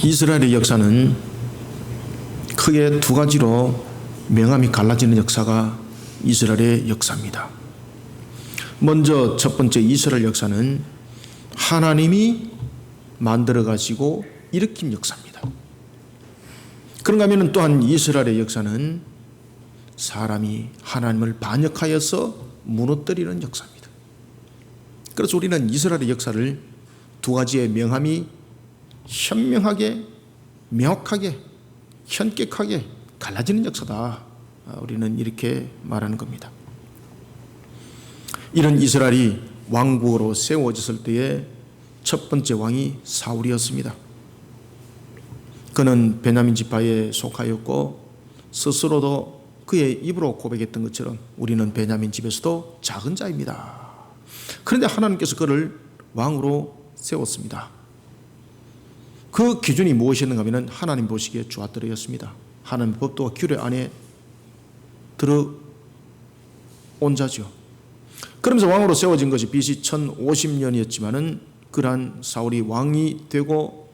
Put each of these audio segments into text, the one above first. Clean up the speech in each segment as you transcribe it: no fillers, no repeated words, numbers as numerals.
이스라엘의 역사는 크게 두 가지로 명암이 갈라지는 역사가 이스라엘의 역사입니다. 먼저 첫 번째 이스라엘 역사는 하나님이 만들어 가시고 일으킨 역사입니다. 그런가 하면 또한 이스라엘의 역사는 사람이 하나님을 반역하여서 무너뜨리는 역사입니다. 그래서 우리는 이스라엘의 역사를 두 가지의 명암이 현명하게, 명확하게, 현격하게 갈라지는 역사다. 우리는 이렇게 말하는 겁니다. 이런 이스라엘이 왕국으로 세워졌을 때의 첫 번째 왕이 사울이었습니다. 그는 베냐민 지파에 속하였고 스스로도 그의 입으로 고백했던 것처럼 우리는 베냐민 집에서도 작은 자입니다. 그런데 하나님께서 그를 왕으로 세웠습니다. 그 기준이 무엇이었는가 하면 하나님 보시기에 좋았더라였습니다. 하나님의 법도와 규례 안에 들어온 자죠. 그러면서 왕으로 세워진 것이 BC 1050년이었지만은 그러한 사울이 왕이 되고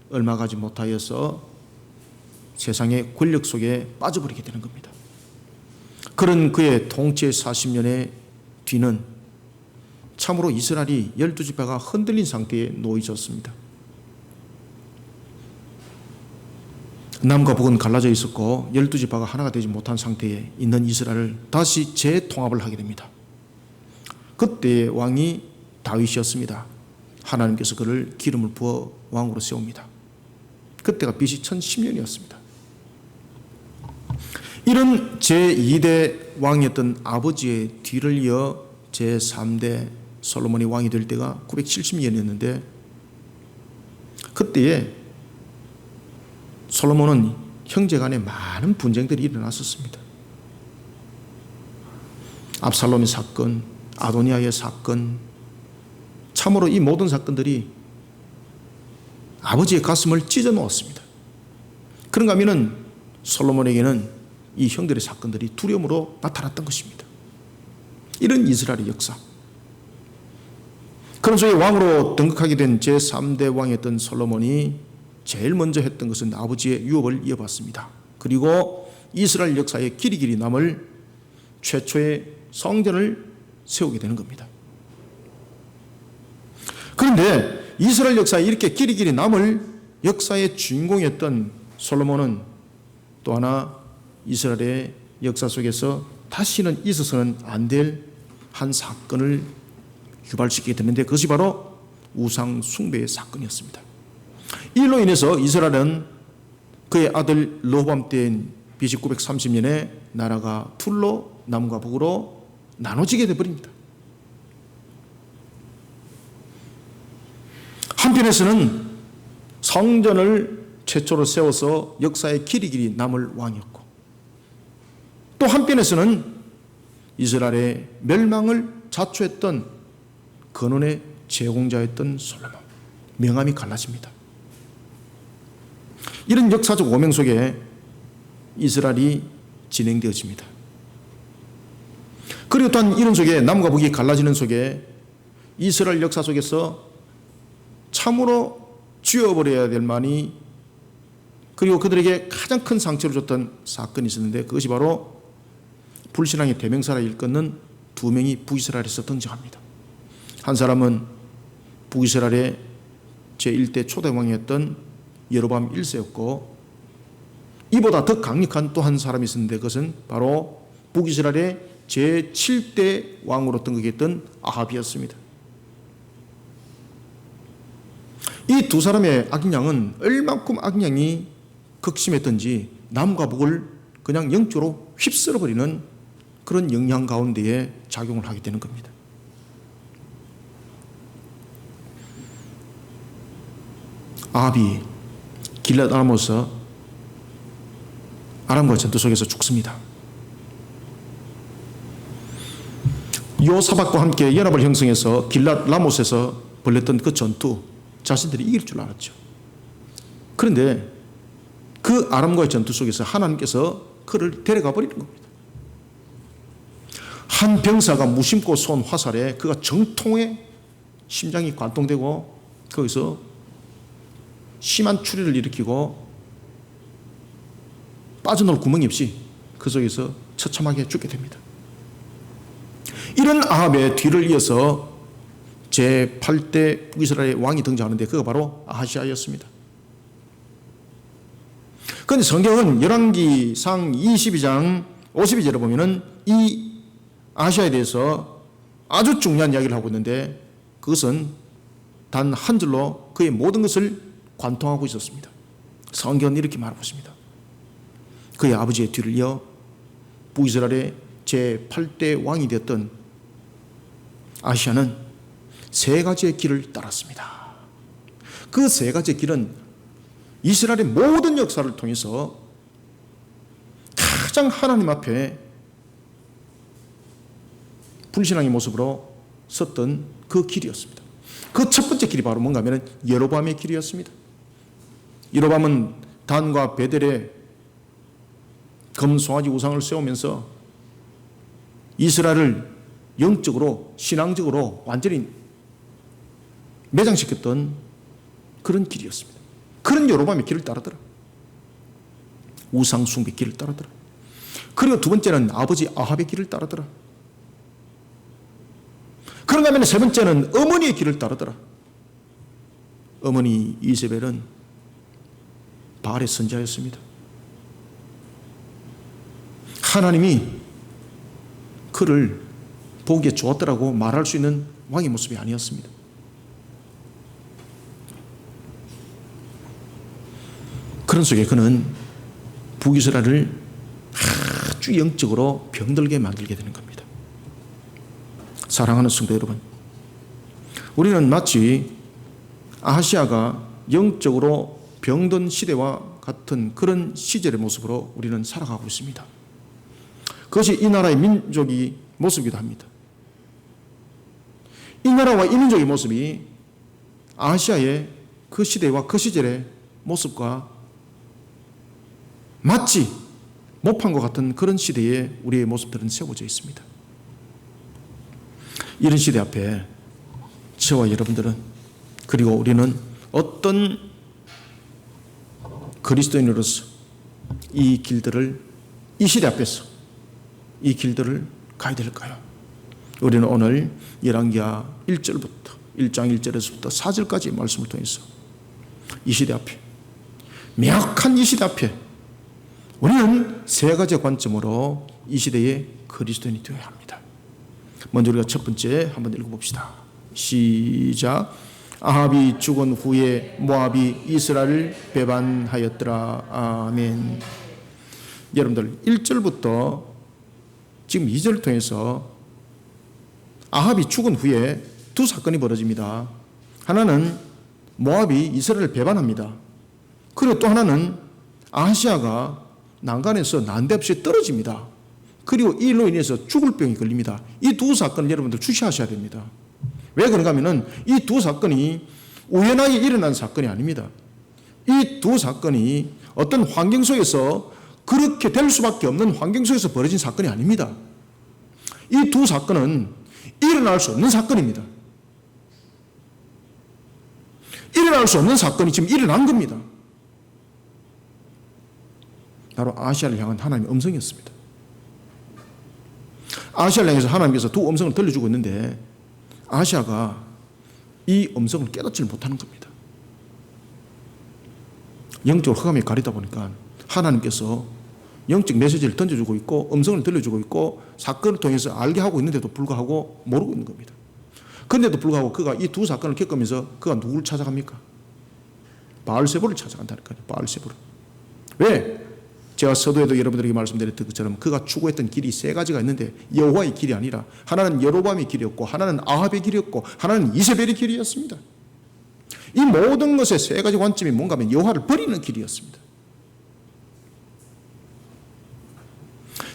얼마 가지 못하여서 세상의 권력 속에 빠져버리게 되는 겁니다. 그런 그의 통치 40년의 뒤는 참으로 이스라엘이 12지파가 흔들린 상태에 놓여 있었습니다. 남과 북은 갈라져 있었고 12지파가 하나가 되지 못한 상태에 있는 이스라엘을 다시 재통합을 하게 됩니다. 그때 왕이 다윗이었습니다. 하나님께서 그를 기름을 부어 왕으로 세웁니다. 그때가 BC 1010년이었습니다. 이런 제2대 왕이었던 아버지의 뒤를 이어 제3대 솔로몬이 왕이 될 때가 970년이었는데 그때에 솔로몬은 형제 간에 많은 분쟁들이 일어났었습니다. 압살롬의 사건, 아도니아의 사건, 참으로 이 모든 사건들이 아버지의 가슴을 찢어 놓았습니다. 그런가 하면은 솔로몬에게는 이 형들의 사건들이 두려움으로 나타났던 것입니다. 이런 이스라엘의 역사. 그런 속에 왕으로 등극하게 된 제3대 왕이었던 솔로몬이 제일 먼저 했던 것은 아버지의 유업을 이어받습니다. 그리고 이스라엘 역사에 길이 남을 최초의 성전을 세우게 되는 겁니다. 그런데 이스라엘 역사에 이렇게 길이 남을 역사의 주인공이었던 솔로몬은 또 하나 이스라엘의 역사 속에서 다시는 있어서는 안 될 한 사건을 유발시키게 됐는데 그것이 바로 우상 숭배의 사건이었습니다. 이로 인해서 이스라엘은 그의 아들 르호보암 때인 BC 930년에 나라가 둘로 남과 북으로 나눠지게 되어버립니다. 한편에서는 성전을 최초로 세워서 역사의 길이 남을 왕이었고 또 한편에서는 이스라엘의 멸망을 자초했던 근원의 제공자였던 솔로몬, 명암이 갈라집니다. 이런 역사적 오명 속에 이스라엘이 진행되어집니다. 그리고 또한 이런 속에 남과 북이 갈라지는 속에 이스라엘 역사 속에서 참으로 쥐어버려야 될 만이 그리고 그들에게 가장 큰 상처를 줬던 사건이 있었는데 그것이 바로 불신앙의 대명사를 일컫는 두 명이 북이스라엘에서 등장합니다. 한 사람은 북이스라엘의 제1대 초대왕이었던 여로보암 1세였고 이보다 더 강력한 또 한 사람이 있었는데 그것은 바로 북이스라엘의 제7대 왕으로 등극했던 아합이었습니다. 이 두 사람의 악영향은 얼만큼 악영향이 극심했던지 남과 북을 그냥 영적으로 휩쓸어버리는 그런 영향 가운데에 작용을 하게 되는 겁니다. 아합이 길랏 아람에서 아람과 전투 속에서 죽습니다. 요사박과 함께 연합을 형성해서 길랏 라못에서 벌였던 그 전투 자신들이 이길 줄 알았죠. 그런데 그 아람과의 전투 속에서 하나님께서 그를 데려가 버리는 겁니다. 한 병사가 무심코 쏜 화살에 그가 정통에 심장이 관통되고 거기서 심한 추리를 일으키고 빠져나올 구멍이 없이 그 속에서 처참하게 죽게 됩니다. 이런 아합의 뒤를 이어서 제8대 북이스라엘의 왕이 등장하는데 그가 바로 아하시아였습니다. 그런데 성경은 열왕기상 22장 52절에 보면은 이 아하시아에 대해서 아주 중요한 이야기를 하고 있는데 그것은 단 한 줄로 그의 모든 것을 관통하고 있었습니다. 성경은 이렇게 말하고 있습니다. 그의 아버지의 뒤를 이어 북이스라엘의 제8대 왕이 되었던 아하시아는 세 가지의 길을 따랐습니다. 그 세 가지의 길은 이스라엘의 모든 역사를 통해서 가장 하나님 앞에 불신앙의 모습으로 섰던 그 길이었습니다. 그 첫 번째 길이 바로 뭔가 하면 여로보암의 길이었습니다. 여로보암은 단과 베델에 금송아지 우상을 세우면서 이스라엘을 영적으로 신앙적으로 완전히 매장시켰던 그런 길이었습니다. 그런 여로보암의 길을 따르더라. 우상 숭배 길을 따르더라. 그리고 두 번째는 아버지 아합의 길을 따르더라. 그런가 하면 세 번째는 어머니의 길을 따르더라. 어머니 이세벨은 바알의 선자였습니다. 하나님이 그를 보기에 좋았더라고 말할 수 있는 왕의 모습이 아니었습니다. 그런 속에 그는 북이스라엘을 아주 영적으로 병들게 만들게 되는 겁니다. 사랑하는 성도 여러분, 우리는 마치 아하시아가 영적으로 병든 시대와 같은 그런 시절의 모습으로 우리는 살아가고 있습니다. 그것이 이 나라의 민족의 모습이기도 합니다. 이 나라와 이 민족의 모습이 아하시아의 그 시대와 그 시절의 모습과 마치 못한 것 같은 그런 시대에 우리의 모습들은 세워져 있습니다. 이런 시대 앞에 저와 여러분들은 그리고 우리는 어떤 그리스도인으로서 이 길들을 이 시대 앞에서 이 길들을 가야 될까요? 우리는 오늘 열왕기하 1절부터 1장 1절에서부터 4절까지 말씀을 통해서 이 시대 앞에 명확한 이 시대 앞에 우리는 세 가지 관점으로 이 시대의 그리스도인이 되어야 합니다. 먼저 우리가 첫 번째 한번 읽어봅시다. 시작. 아합이 죽은 후에 모압이 이스라엘을 배반하였더라. 아멘. 여러분들 1절부터 지금 2절을 통해서 아합이 죽은 후에 두 사건이 벌어집니다. 하나는 모압이 이스라엘을 배반합니다. 그리고 또 하나는 아하시아가 난간에서 난데없이 떨어집니다. 그리고 이 일로 인해서 죽을 병이 걸립니다. 이 두 사건을 여러분들 주시하셔야 됩니다. 왜 그런가 하면은 이 두 사건이 우연하게 일어난 사건이 아닙니다. 이 두 사건이 어떤 환경 속에서 그렇게 될 수밖에 없는 환경 속에서 벌어진 사건이 아닙니다. 이 두 사건은 일어날 수 없는 사건입니다. 일어날 수 없는 사건이 지금 일어난 겁니다. 바로 아하시아를 향한 하나님의 음성이었습니다. 아하시아를 향해서 하나님께서 두 음성을 들려주고 있는데 아하시아가 이 음성을 깨닫지 못하는 겁니다. 영적으로 흑암에 가리다 보니까 하나님께서 영적 메시지를 던져주고 있고 음성을 들려주고 있고 사건을 통해서 알게 하고 있는데도 불구하고 모르고 있는 겁니다. 그런데도 불구하고 그가 이 두 사건을 겪으면서 그가 누구를 찾아갑니까? 바알세불을 찾아간다니까요. 바알세불. 왜? 제가 서두에도 여러분들에게 말씀드렸던 것처럼 그가 추구했던 길이 세 가지가 있는데 여호와의 길이 아니라 하나는 여로보암의 길이었고 하나는 아합의 길이었고 하나는 이세벨의 길이었습니다. 이 모든 것의 세 가지 관점이 뭔가 하면 여호와를 버리는 길이었습니다.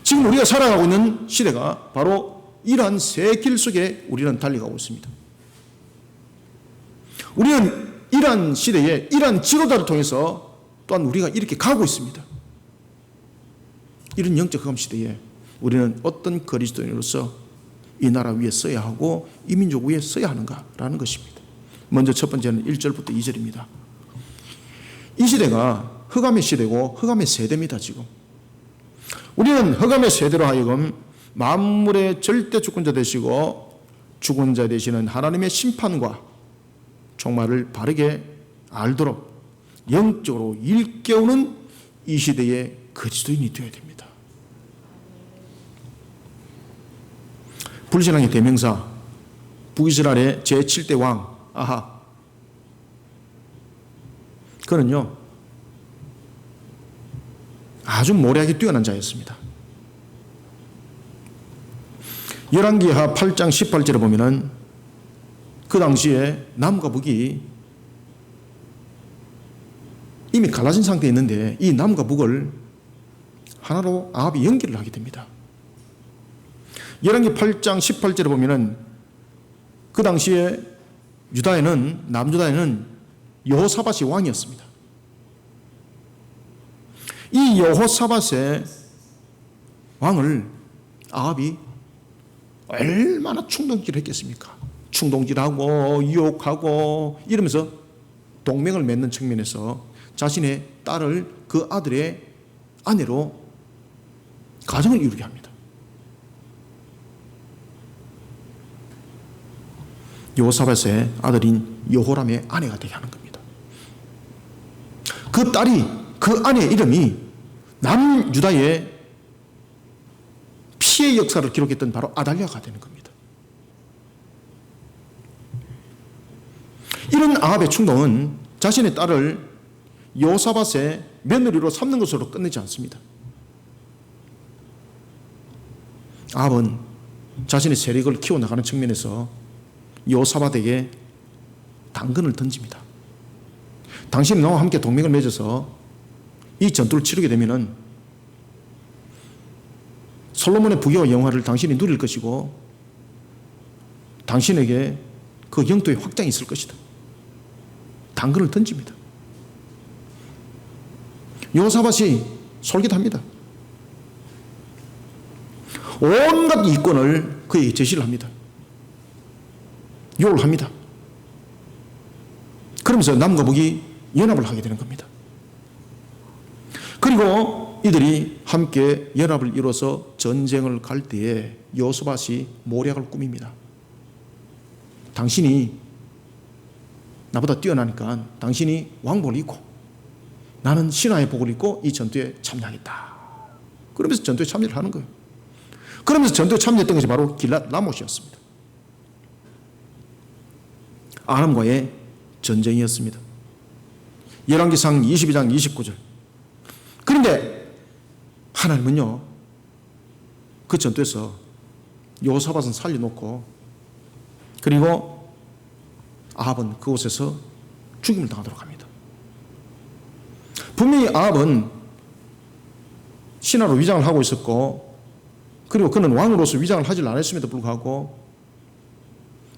지금 우리가 살아가고 있는 시대가 바로 이러한 세 길 속에 우리는 달려가고 있습니다. 우리는 이러한 시대에 이러한 지도자를 통해서 또한 우리가 이렇게 가고 있습니다. 이런 영적 흑암 시대에 우리는 어떤 그리스도인으로서 이 나라 위에 서야 하고 이 민족 위에 서야 하는가라는 것입니다. 먼저 첫 번째는 1절부터 2절입니다. 시대가 흑암의 시대고 흑암의 세대입니다. 지금 우리는 흑암의 세대로 하여금 만물의 절대 주권자 되시고 죽은 자 되시는 하나님의 심판과 종말을 바르게 알도록 영적으로 일깨우는 이 시대의 그리스도인이 되어야 됩니다. 불신앙의 대명사 북이스라엘의 제7대 왕 아하, 그는요 아주 모략이 뛰어난 자였습니다. 열왕기하 8장 18절에 보면은 그 당시에 남과 북이 이미 갈라진 상태에 있는데 이 남과 북을 하나로 아합이 연결을 하게 됩니다. 열왕기 8장 18절에 보면은 그 당시에 유다에는 남유다에는 여호사밧이 왕이었습니다. 이 여호사밧의 왕을 아합이 얼마나 충동질을 했겠습니까? 충동질하고 유혹하고 이러면서 동맹을 맺는 측면에서 자신의 딸을 그 아들의 아내로 가정을 이루게 합니다. 여호사밧의 아들인 여호람의 아내가 되게 하는 겁니다. 그 딸이 그 아내의 이름이 남유다의 피해 역사를 기록했던 바로 아달랴가 되는 겁니다. 이런 아합의 충동은 자신의 딸을 여호사밧의 며느리로 삼는 것으로 끝내지 않습니다. 아합은 자신의 세력을 키워나가는 측면에서 여호사밧에게 당근을 던집니다. 당신이 나와 함께 동맹을 맺어서 이 전투를 치르게 되면은 솔로몬의 부귀와 영화를 당신이 누릴 것이고 당신에게 그 영토의 확장이 있을 것이다. 당근을 던집니다. 여호사밧이 솔깃합니다. 온갖 이권을 그에게 제시를 합니다. 요를 합니다. 그러면서 남과 북이 연합을 하게 되는 겁니다. 그리고 이들이 함께 연합을 이뤄서 전쟁을 갈 때에 여호사밧이 모략을 꾸밉니다. 당신이 나보다 뛰어나니까 당신이 왕복을 입고 나는 신하의 복을 입고 이 전투에 참여하겠다. 그러면서 전투에 참여를 하는 거예요. 그러면서 전투에 참여했던 것이 바로 길랏 라못이었습니다. 아람과의 전쟁이었습니다. 열왕기상 22장 29절. 그런데 하나님은요 그 전투에서 여호사밧은 살려놓고 그리고 아합은 그곳에서 죽임을 당하도록 합니다. 분명히 아합은 신하로 위장을 하고 있었고 그리고 그는 왕으로서 위장을 하지 않았음에도 불구하고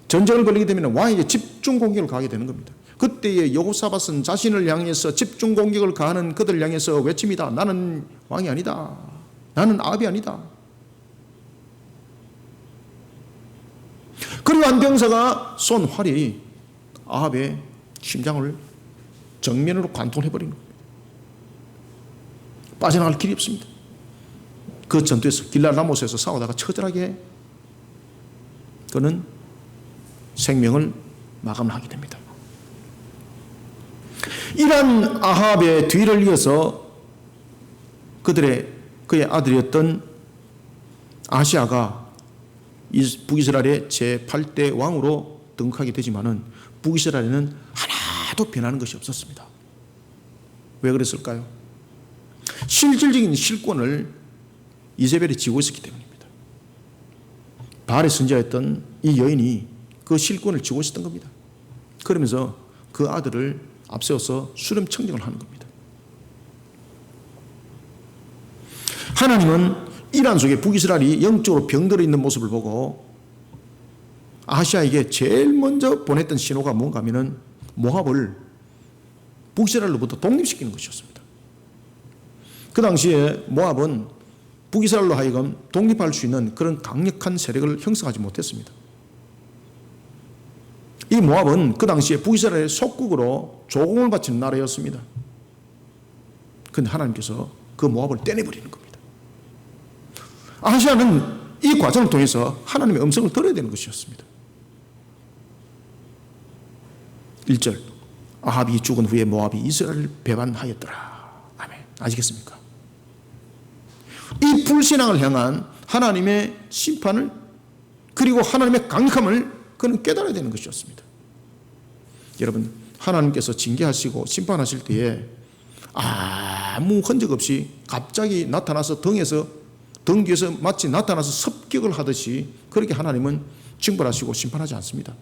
전쟁을 벌이게 되면 왕에게 집중 공격을 가하게 되는 겁니다. 그때의 여호사밧은 자신을 향해서 집중 공격을 가하는 그들을 향해서 외칩니다. 나는 왕이 아니다. 나는 아합이 아니다. 그리고 한 병사가 쏜 활이 아합의 심장을 정면으로 관통해버리는 겁니다. 빠져나갈 길이 없습니다. 그 전투에서 길랏 라못에서 싸우다가 처절하게 그는 생명을 마감하게 됩니다. 이러한 아합의 뒤를 이어서 그의 아들이었던 아시아가 북이스라엘의 제8대 왕으로 등극하게 되지만은 북이스라엘에는 하나도 변하는 것이 없었습니다. 왜 그랬을까요? 실질적인 실권을 이세벨이 쥐고 있었기 때문입니다. 바알의 선지자였던 이 여인이 그 실권을 쥐고 있었던 겁니다. 그러면서 그 아들을 앞세워서 수렴 청정을 하는 겁니다. 하나님은 이란 속에 북이스라엘이 영적으로 병들어 있는 모습을 보고 아시아에게 제일 먼저 보냈던 신호가 뭔가 하면은 모압을 북이스라엘로부터 독립시키는 것이었습니다. 그 당시에 모압은 북이스라엘로 하여금 독립할 수 있는 그런 강력한 세력을 형성하지 못했습니다. 이 모압은 그 당시에 북이스라엘의 속국으로 조공을 바치는 나라였습니다. 그런데 하나님께서 그 모압을 떼내버리는 겁니다. 아하시아는 이 과정을 통해서 하나님의 음성을 들어야 되는 것이었습니다. 1절, 아합이 죽은 후에 모압이 이스라엘을 배반하였더라. 아멘. 아시겠습니까? 이 불신앙을 향한 하나님의 심판을, 그리고 하나님의 강력함을 그는 깨달아야 되는 것이었습니다. 여러분, 하나님께서 징계하시고 심판하실 때에 아무 흔적 없이 갑자기 나타나서 등 뒤에서 마치 나타나서 습격을 하듯이 그렇게 하나님은 징벌하시고 심판하지 않습니다.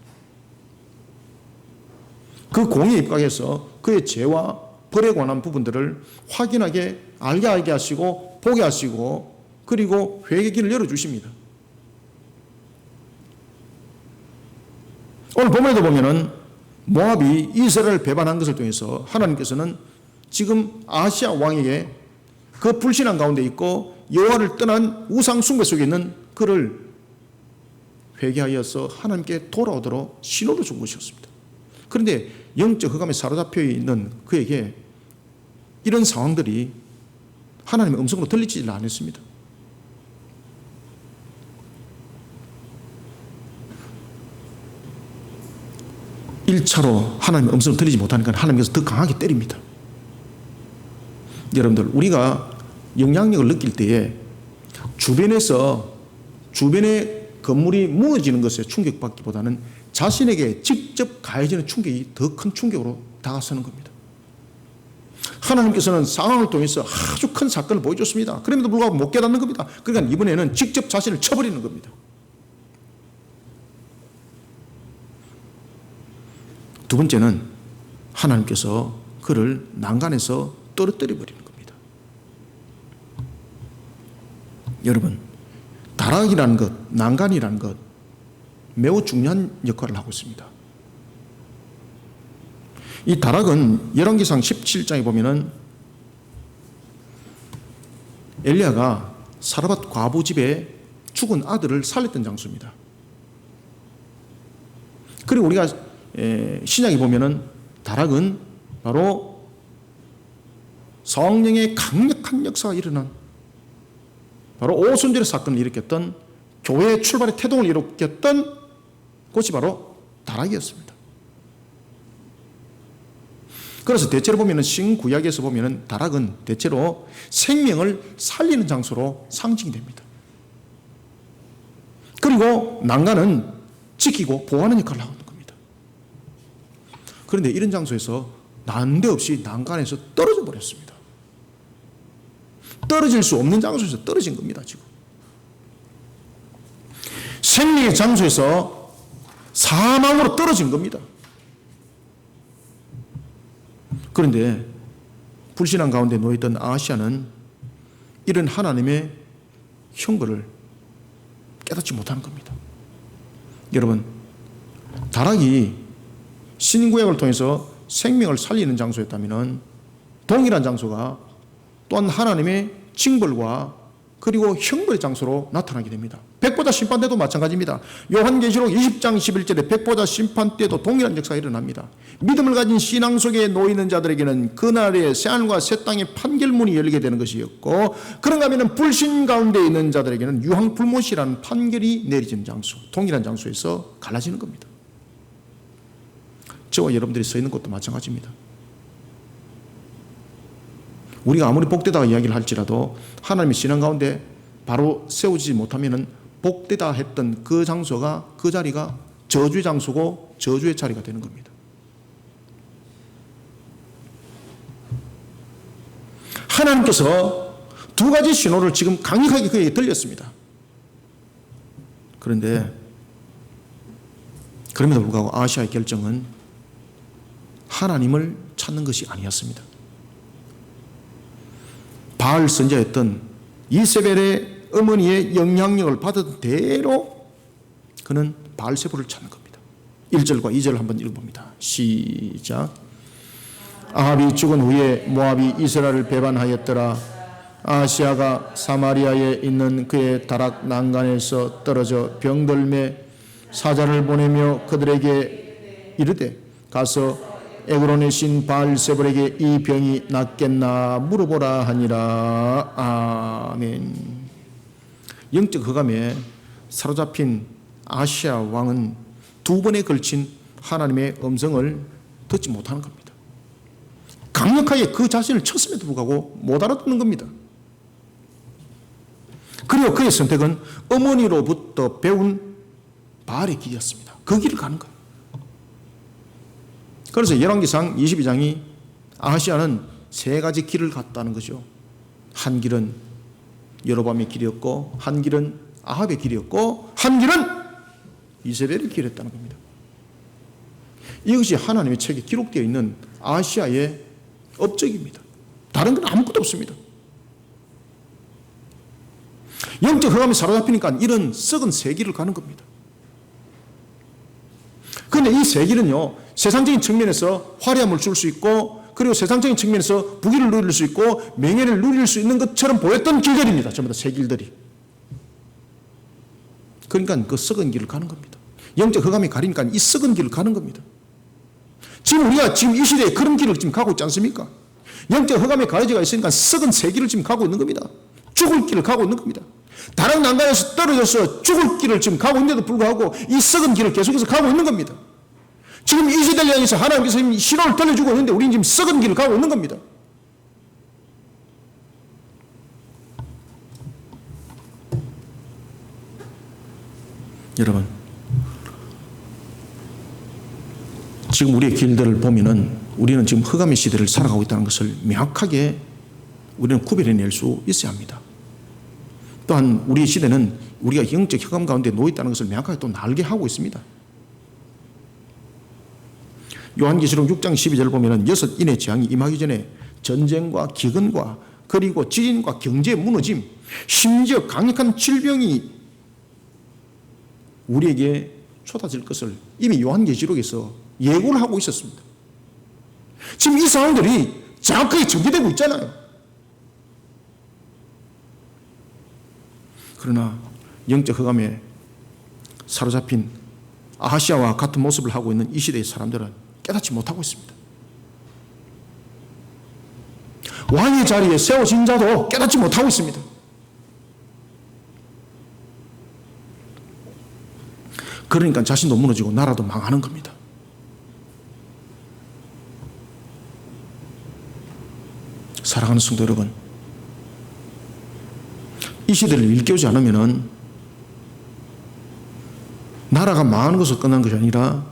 그 공의에 입각해서 그의 죄와 벌에 관한 부분들을 확인하게 알게 하시고 보게 하시고, 그리고 회개의 길을 열어주십니다. 오늘 본문에도 보면은 모압이 이스라엘을 배반한 것을 통해서 하나님께서는 지금 아하시아 왕에게 그 불신앙 가운데 있고 여호와를 떠난 우상 숭배 속에 있는 그를 회개하여서 하나님께 돌아오도록 신호를 준 것이었습니다. 그런데 영적 흑암에 사로잡혀 있는 그에게 이런 상황들이 하나님의 음성으로 들리지 않았습니다. (1차로) 하나님의 음성을 들리지 못하니까 하나님께서 더 강하게 때립니다. 여러분들, 우리가 영향력을 느낄 때에 주변의 건물이 무너지는 것에 충격받기보다는 자신에게 직접 가해지는 충격이 더 큰 충격으로 다가서는 겁니다. 하나님께서는 상황을 통해서 아주 큰 사건을 보여줬습니다. 그럼에도 불구하고 못 깨닫는 겁니다. 그러니까 이번에는 직접 자신을 쳐버리는 겁니다. 두 번째는 하나님께서 그를 난간에서 떨어뜨려 버리는 겁니다. 여러분, 다락이라는 것, 난간이라는 것 매우 중요한 역할을 하고 있습니다. 이 다락은 열왕기상 17장에 보면은 엘리야가 사르밧 과부 집에 죽은 아들을 살렸던 장소입니다. 그리고 우리가 신약에 보면은 다락은 바로 성령의 강력한 역사가 일어난, 바로 오순절의 사건을 일으켰던, 교회의 출발의 태동을 일으켰던 곳이 바로 다락이었습니다. 그래서 대체로 보면은 신구약에서 보면은 다락은 대체로 생명을 살리는 장소로 상징이 됩니다. 그리고 난간은 지키고 보호하는 역할을 하고 있는 겁니다. 그런데 이런 장소에서 난데없이 난간에서 떨어져 버렸습니다. 떨어질 수 없는 장소에서 떨어진 겁니다. 지금 생명의 장소에서 사망으로 떨어진 겁니다. 그런데 불신앙 가운데 놓여있던 아하시아는 이런 하나님의 형벌을 깨닫지 못하는 겁니다. 여러분, 다락이 신구약을 통해서 생명을 살리는 장소였다면 동일한 장소가 또한 하나님의 징벌과 그리고 형벌의 장소로 나타나게 됩니다. 백보자 심판 때도 마찬가지입니다. 요한계시록 20장 11절에 백보자 심판 때도 동일한 역사가 일어납니다. 믿음을 가진 신앙 속에 놓이는 자들에게는 그날에 새하늘과 새 땅의 판결문이 열리게 되는 것이었고, 그런가 하면 불신 가운데 있는 자들에게는 유황불못이라는 판결이 내려지는 장소, 동일한 장소에서 갈라지는 겁니다. 저와 여러분들이 서 있는 것도 마찬가지입니다. 우리가 아무리 복되다 이야기를 할지라도 하나님의 신앙 가운데 바로 세우지 못하면 복되다 했던 그 장소가, 그 자리가 저주의 장소고 저주의 자리가 되는 겁니다. 하나님께서 두 가지 신호를 지금 강력하게 그에게 들렸습니다. 그런데 그럼에도 불구하고 아하시아의 결정은 하나님을 찾는 것이 아니었습니다. 바알 선지자였던 이세벨의 어머니의 영향력을 받은 대로 그는 바알세불을 찾는 겁니다. 1절과 2절을 한번 읽어봅니다. 시작. 아합이 죽은 후에 모압이 이스라엘을 배반하였더라. 아하시아가 사마리아에 있는 그의 다락 난간에서 떨어져 병들매 사자를 보내며 그들에게 이르되 가서 에그론의 신 바알세불에게 이 병이 낫겠나 물어보라 하니라. 아멘. 영적 흑암에 사로잡힌 아시아 왕은 두 번에 걸친 하나님의 음성을 듣지 못하는 겁니다. 강력하게 그 자신을 쳤음에도 불구하고 못 알아듣는 겁니다. 그리고 그의 선택은 어머니로부터 배운 바알의 길이었습니다. 그 길을 가는 거예요. 그래서 열왕기상 22장이 아하시아는 세 가지 길을 갔다는 거죠. 한 길은 여로보암의 길이었고, 한 길은 아합의 길이었고, 한 길은 이세벨의 길이었다는 겁니다. 이것이 하나님의 책에 기록되어 있는 아시아의 업적입니다. 다른 건 아무것도 없습니다. 영적 흑암이 사로잡히니까 이런 썩은 세 길을 가는 겁니다. 그런데 이 세 길은요, 세상적인 측면에서 화려함을 줄 수 있고, 그리고 세상적인 측면에서 부귀를 누릴 수 있고 명예를 누릴 수 있는 것처럼 보였던 길들입니다. 전부 다 세 길들이. 그러니까 그 썩은 길을 가는 겁니다. 영적 흑암이 가리니까 이 썩은 길을 가는 겁니다. 지금 우리가 지금 이 시대에 그런 길을 지금 가고 있지 않습니까? 영적 흑암에 가려져가 있으니까 썩은 새 길을 지금 가고 있는 겁니다. 죽을 길을 가고 있는 겁니다. 다른 난간에서 떨어져서 죽을 길을 지금 가고 있는데도 불구하고 이 썩은 길을 계속해서 가고 있는 겁니다. 지금 이 시대를 향해서 하나님께서 이미 신호를 들려주고 있는데 우리는 지금 썩은 길을 가고 있는 겁니다. 여러분, 지금 우리의 길들을 보면은 우리는 지금 흑암의 시대를 살아가고 있다는 것을 명확하게 우리는 구별해낼 수 있어야 합니다. 또한 우리의 시대는 우리가 영적 흑암 가운데 놓여 있다는 것을 명확하게 또 알게 하고 있습니다. 요한계시록 6장 12절 보면은 여섯 인의 재앙이 임하기 전에 전쟁과 기근과 그리고 지진과 경제의 무너짐, 심지어 강력한 질병이 우리에게 쏟아질 것을 이미 요한계시록에서 예고를 하고 있었습니다. 지금 이 상황들이 정확하게 전개되고 있잖아요. 그러나 영적 흑암에 사로잡힌 아하시아와 같은 모습을 하고 있는 이 시대의 사람들은 깨닫지 못하고 있습니다. 왕의 자리에 세워진 자도 깨닫지 못하고 있습니다. 그러니까 자신도 무너지고 나라도 망하는 겁니다. 사랑하는 성도 여러분, 이 시대를 일깨우지 않으면 나라가 망하는 것으로 끝난 것이 아니라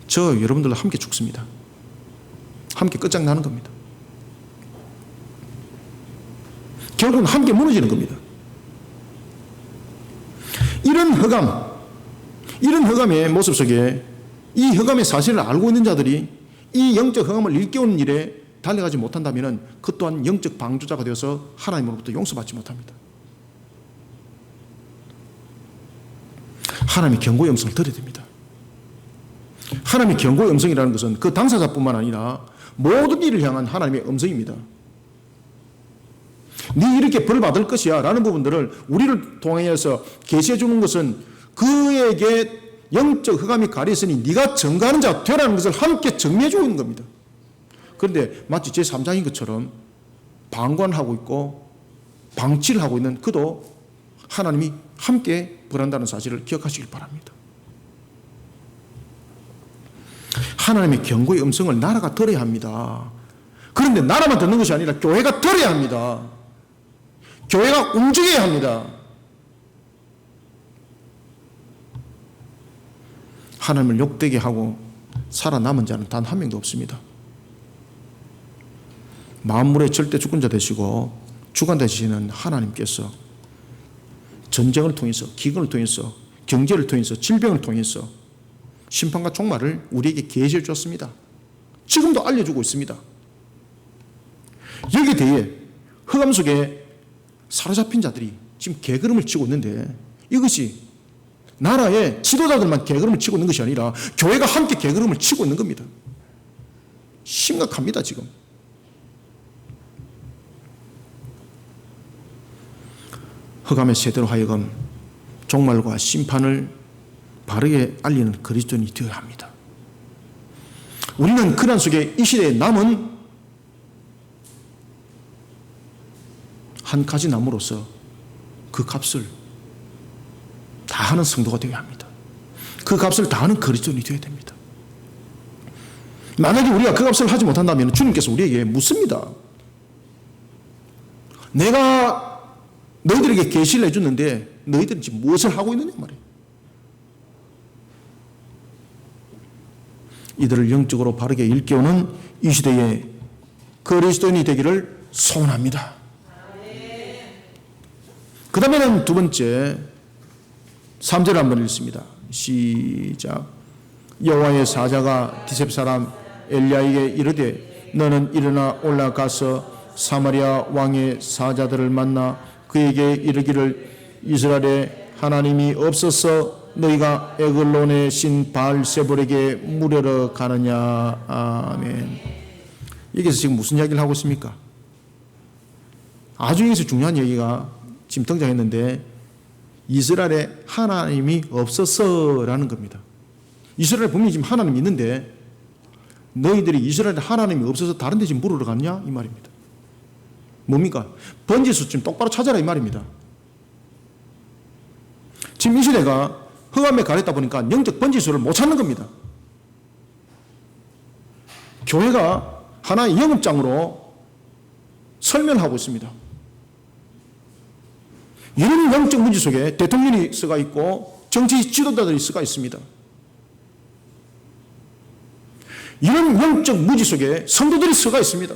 저 여러분들과 함께 죽습니다. 함께 끝장나는 겁니다. 결국은 함께 무너지는 겁니다. 이런 흑암의 모습 속에 이 흑암의 사실을 알고 있는 자들이 이 영적 흑암을 일깨우는 일에 달려가지 못한다면 그 또한 영적 방주자가 되어서 하나님으로부터 용서받지 못합니다. 하나님의 경고의 음성을 들어야 됩니다. 하나님의 경고의 음성이라는 것은 그 당사자뿐만 아니라 모든 일을 향한 하나님의 음성입니다. 네 이렇게 벌 받을 것이야 라는 부분들을 우리를 통해서 계시해 주는 것은 그에게 영적 흑암이 가려있으니 네가 증거하는 자 되라는 것을 함께 정리해 주고 있는 겁니다. 그런데 마치 제3장인 것처럼 방관하고 있고 방치를 하고 있는 그도 하나님이 함께 벌한다는 사실을 기억하시길 바랍니다. 하나님의 경고의 음성을 나라가 들어야 합니다. 그런데 나라만 듣는 것이 아니라 교회가 들어야 합니다. 교회가 움직여야 합니다. 하나님을 욕되게 하고 살아남은 자는 단 한 명도 없습니다. 만물의 절대 주권자 되시고 주관 되시는 하나님께서 전쟁을 통해서, 기근을 통해서, 경제를 통해서, 질병을 통해서 심판과 종말을 우리에게 계시해 주었습니다. 지금도 알려주고 있습니다. 여기에 대해 흑암 속에 사로잡힌 자들이 지금 개걸음을 치고 있는데 이것이 나라의 지도자들만 개걸음을 치고 있는 것이 아니라 교회가 함께 개걸음을 치고 있는 겁니다. 심각합니다, 지금. 흑암의 세대로 하여금 종말과 심판을 바르게 알리는 그리스도인이 되어야 합니다. 우리는 그런 속에 이 시대에 남은 한 가지 나무로서 그 값을 다 하는 성도가 되어야 합니다. 그 값을 다 하는 그리스도인이 되어야 됩니다. 만약에 우리가 그 값을 하지 못한다면 주님께서 우리에게 묻습니다. 내가 너희들에게 계시를 해줬는데 너희들은 지금 무엇을 하고 있느냐 말이에요. 이들을 영적으로 바르게 일깨우는 이 시대의 그리스도인이 되기를 소원합니다. 그 다음에는 두 번째 3절 한번 읽습니다. 시작. 여호와의 사자가 디셉 사람 엘리야에게 이르되 너는 일어나 올라가서 사마리아 왕의 사자들을 만나 그에게 이르기를 이스라엘에 하나님이 없어서 너희가 에글론의 신 바알세볼에게 물으러 가느냐. 아멘. 여기서 지금 무슨 이야기를 하고 있습니까? 아주 여기서 중요한 얘기가 지금 등장했는데 이스라엘에 하나님이 없어서라는 겁니다. 이스라엘에 분명히 지금 하나님이 있는데 너희들이 이스라엘에 하나님이 없어서 다른 데 지금 물으러 가느냐 이 말입니다. 뭡니까? 번지수 좀 똑바로 찾아라 이 말입니다. 지금 이 시대가 흑암에 가렸다 보니까 영적 번지수를 못 찾는 겁니다. 교회가 하나의 영업장으로 설명하고 있습니다. 이런 영적 문제 속에 대통령이 쓰가 있고 정치 지도자들이 쓰가 있습니다. 이런 영적 무지 속에 성도들이 쓰가 있습니다.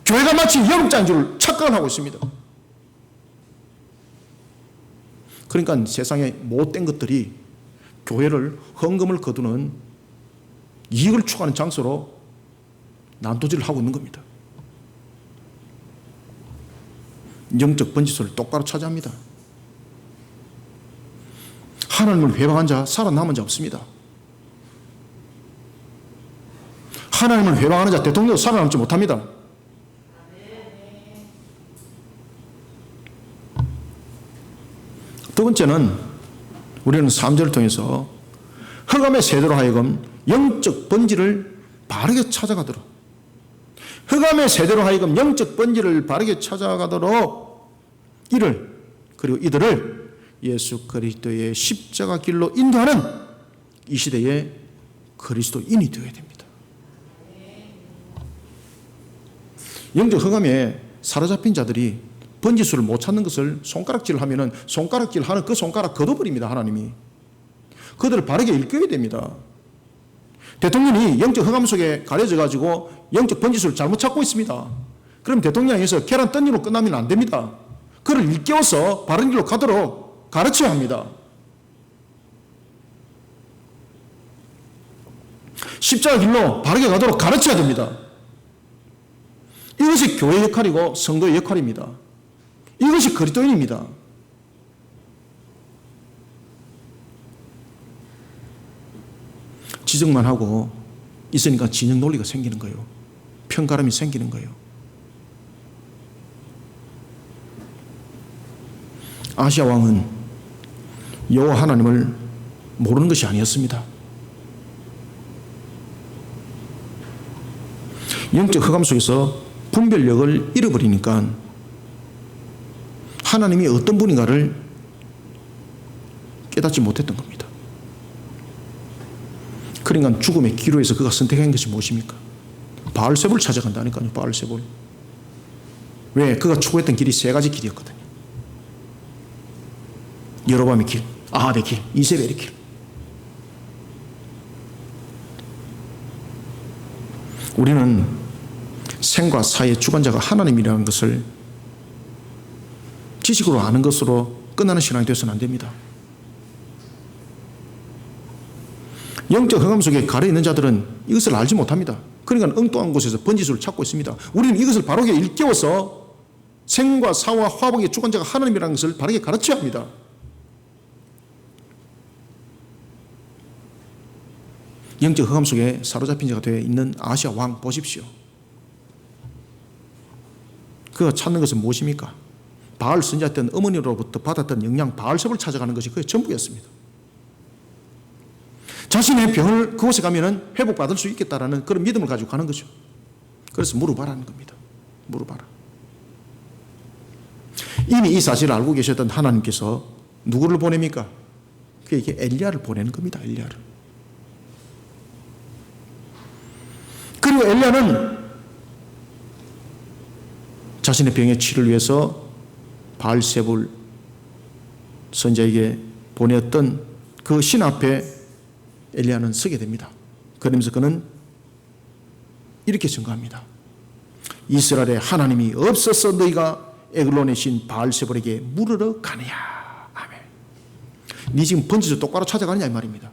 교회가 마치 영업자인 줄 착각을 하고 있습니다. 그러니까 세상의 못된 것들이 교회를 헌금을 거두는 이익을 추구하는 장소로 난도질을 하고 있는 겁니다. 영적 번지수를 똑바로 찾아야 합니다. 하나님을 회방한 자, 살아남은 자 없습니다. 하나님을 회방하는 자, 대통령도 살아남지 못합니다. 두 번째는 우리는 3절을 통해서 흑암의 세대로 하여금 영적 번지를 바르게 찾아가도록, 흑암의 세대로 하여금 영적 번지를 바르게 찾아가도록 그리고 이들을 예수 그리스도의 십자가 길로 인도하는 이 시대의 그리스도인이 되어야 됩니다. 영적 흑암에 사로잡힌 자들이 번지수를 못 찾는 것을 손가락질을 하면은 손가락질 하는 그 손가락 걷어버립니다. 하나님이. 그들을 바르게 일깨워야 됩니다. 대통령이 영적 흑암 속에 가려져 가지고 영적 번지수를 잘못 찾고 있습니다. 그럼 대통령에서 계란 던지로 끝나면 안 됩니다. 그를 일깨워서 바른 길로 가도록 가르쳐야 합니다. 십자가 길로 바르게 가도록 가르쳐야 됩니다. 이것이 교회의 역할이고 성도의 역할입니다. 이것이 그리스도인입니다. 지적만 하고 있으니까 진영 논리가 생기는 거예요. 편가름이 생기는 거예요. 아시아 왕은 여호와 하나님을 모르는 것이 아니었습니다. 영적 흑암 속에서 분별력을 잃어버리니까 하나님이 어떤 분인가를 깨닫지 못했던 겁니다. 그러니까 죽음의 기로에서 그가 선택한 것이 무엇입니까? 바알세볼을 찾아간다니까요. 바알세볼. 왜? 그가 추구했던 길이 세 가지 길이었거든요. 여로밤의 길, 아합의 길, 이세벨의 길. 우리는 생과 사의 주관자가 하나님이라는 것을 지식으로 아는 것으로 끝나는 신앙이 되어서는 안 됩니다. 영적 흑암 속에 가려 있는 자들은 이것을 알지 못합니다. 그러니까 엉뚱한 곳에서 번지수를 찾고 있습니다. 우리는 이것을 바르게 일깨워서 생과 사와 화복의 주관자가 하나님이라는 것을 바르게 가르쳐야 합니다. 영적 흑암 속에 사로잡힌 자가 되어 있는 아시아 왕 보십시오. 그가 찾는 것은 무엇입니까? 바알 선지자였던 어머니로부터 받았던 영양 바알세볼을 찾아가는 것이 그의 전부였습니다. 자신의 병을 그곳에 가면은 회복받을 수 있겠다라는 그런 믿음을 가지고 가는 거죠. 그래서 물어봐라는 겁니다. 물어봐라. 이미 이 사실을 알고 계셨던 하나님께서 누구를 보냅니까? 그게 엘리야를 보내는 겁니다. 엘리야를. 그리고 엘리야는 자신의 병의 치료를 위해서 바알세불 선지자에게 보냈던 그 신 앞에 엘리야는 서게 됩니다. 그러면서 그는 이렇게 증거합니다. 이스라엘에 하나님이 없어서 너희가 에글론의 신 바알세불에게 물으러 가느냐. 아멘. 네 지금 번지수 똑바로 찾아가느냐 이 말입니다.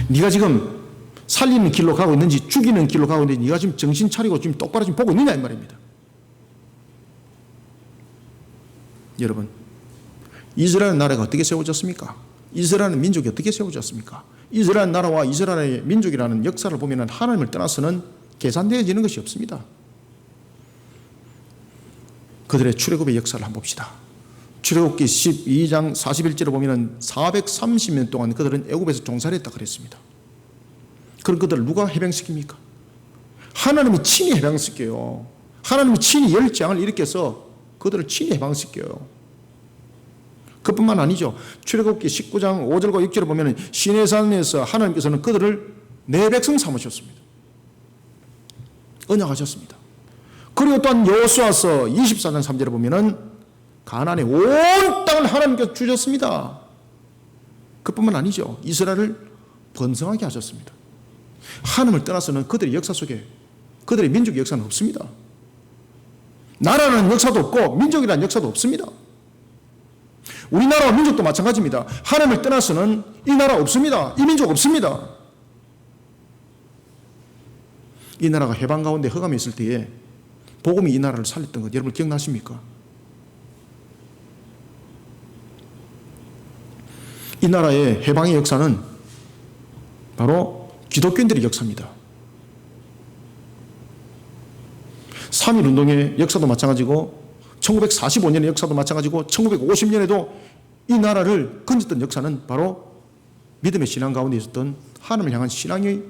네가 지금 살리는 길로 가고 있는지 죽이는 길로 가고 있는지 네가 지금 정신 차리고 지금 똑바로 지금 보고 있느냐 이 말입니다. 여러분, 이스라엘 나라가 어떻게 세워졌습니까? 이스라엘 민족이 어떻게 세워졌습니까? 이스라엘 나라와 이스라엘의 민족이라는 역사를 보면 하나님을 떠나서는 계산되어지는 것이 없습니다. 그들의 출애굽의 역사를 한번 봅시다. 출애굽기 12장 41절을 보면 430년 동안 그들은 애굽에서 종살이 했다 그랬습니다. 그럼 그들을 누가 해방시킵니까? 하나님이 친히 해방시켜요. 하나님이 친히 열장을 일으켜서 그들을 친히 해방시켜요. 그뿐만 아니죠. 출애굽기 19장 5절과 6절을 보면 시내산에서 하나님께서는 그들을 내 백성 삼으셨습니다. 언약하셨습니다. 그리고 또한 여호수아서 24장 3절을 보면 가나안의 온 땅을 하나님께서 주셨습니다. 그뿐만 아니죠. 이스라엘을 번성하게 하셨습니다. 하나님을 떠나서는 그들의 역사 속에 그들의 민족의 역사는 없습니다. 나라라는 역사도 없고 민족이라는 역사도 없습니다. 우리나라와 민족도 마찬가지입니다. 하나님을 떠나서는 이 나라 없습니다. 이 민족 없습니다. 이 나라가 해방 가운데 허감이 있을 때에 복음이 이 나라를 살렸던 것 여러분 기억나십니까? 이 나라의 해방의 역사는 바로 기독교인들의 역사입니다. 3.1운동의 역사도 마찬가지고 1945년의 역사도 마찬가지고 1950년에도 이 나라를 건졌던 역사는 바로 믿음의 신앙 가운데 있었던 하나님을 향한 신앙이